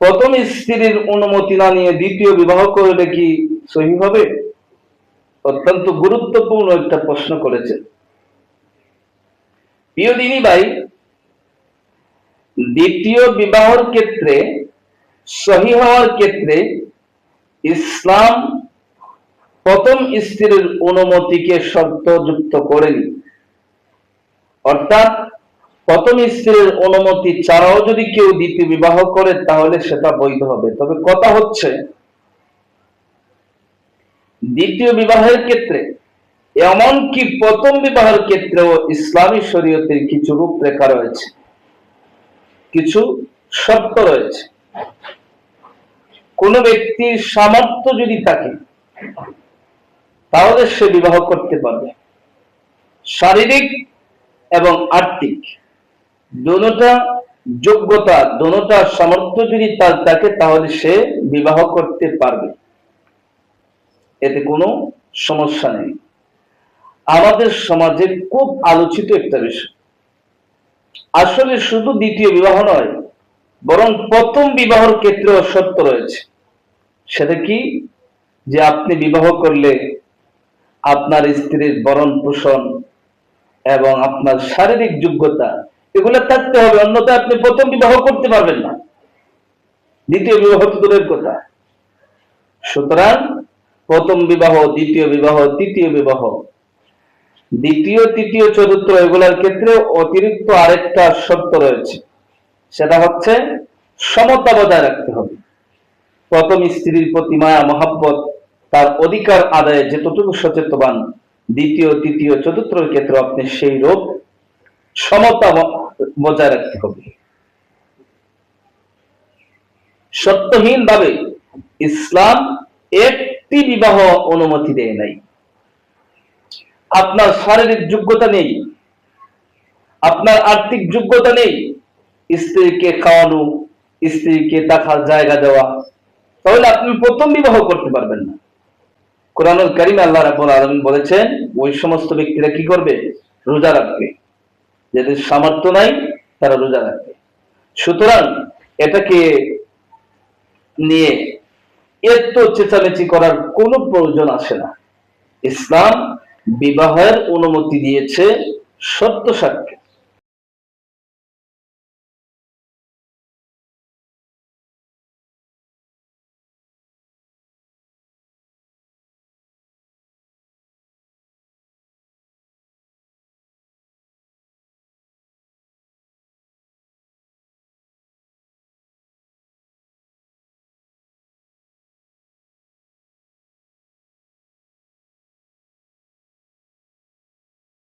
প্রথম স্ত্রীর অনুমতি না নিয়ে দ্বিতীয় বিবাহ করলে কি সহি হবে? অত্যন্ত গুরুত্বপূর্ণ একটা প্রশ্ন করেছে। প্রিয় দিনী ভাই, দ্বিতীয় বিবাহের ক্ষেত্রে সহি হওয়ার ক্ষেত্রে ইসলাম প্রথম স্ত্রীর অনুমতিকে শর্তযুক্ত করেনি। অর্থাৎ প্রথম স্ত্রীর অনুমতি ছাড়াও যদি কেউ দ্বিতীয় বিবাহ করে তাহলে সেটা বৈধ হবে। তবে কথা হচ্ছে, দ্বিতীয় বিবাহের ক্ষেত্রে এমনকি প্রথম বিবাহের ক্ষেত্রেও ইসলামী শরীয়তের কিছু রূপরেখা রয়েছে, কিছু শর্ত রয়েছে। কোন ব্যক্তির সামর্থ্য যদি থাকে তাহলে সে বিবাহ করতে পারবে। শারীরিক এবং আর্থিক দুটোটা যোগ্যতা, দুটোটা সামর্থ্য যদি তার থাকে তাহলে সে বিবাহ করতে পারবে, এতে কোনো সমস্যা নেই। আমাদের সমাজে খুব আলোচিত একটা বিষয়। আসলে শুধু দ্বিতীয় বিবাহ নয়, বরং প্রথম বিবাহের ক্ষেত্রেও শর্ত রয়েছে। সেটা কি? যে আপনি বিবাহ করলে আপনার স্ত্রীর ভরণ পোষণ এবং আপনার শারীরিক যোগ্যতা এগুলো থাকতে হবে, অন্যথায় আপনি প্রথম বিবাহ করতে পারবেন না, দ্বিতীয় বিবাহ তো দূরের কথা। সুতরাং প্রথম বিবাহ, দ্বিতীয় বিবাহ, তৃতীয় বিবাহ, দ্বিতীয়, তৃতীয়, চতুর্থ এগুলোর ক্ষেত্রে অতিরিক্ত আরেকটা শর্ত রয়েছে। সেটা হচ্ছে সমতা বজায় রাখতে হবে। প্রথম স্ত্রীর প্রতি মায়া মহাব্বত, তার অধিকার আদায়ে যতটুকু সচেতন, দ্বিতীয়, তৃতীয়, চতুর্থের ক্ষেত্রে আপনি সেই রূপ সমতা বজায় রাখতে হবে। সত্যহীন ভাবে ইসলাম একটি বিবাহ অনুমতি দেয় নাই। আপনার শারীরিক যোগ্যতা নেই, আপনার আর্থিক যোগ্যতা নেই, স্ত্রীকে খাওয়ানো, স্ত্রীকে থাকার জায়গা দেওয়া, তাহলে আপনি প্রথম বিবাহ করতে পারবেন না। কোরআনুল কারীমে আল্লাহ রাব্বুল আলামিন বলেছেন, ওই সমস্ত ব্যক্তিরা কি করবে? রোজা রাখবে। যাদের সামর্থ্য নাই তারা রোজা রাখবে। সুতরাং এটাকে নিয়ে এত চেঁচামেচি করার কোনো প্রয়োজন আসে না। ইসলাম বিবাহের অনুমতি দিয়েছে শর্ত সাপেক্ষে।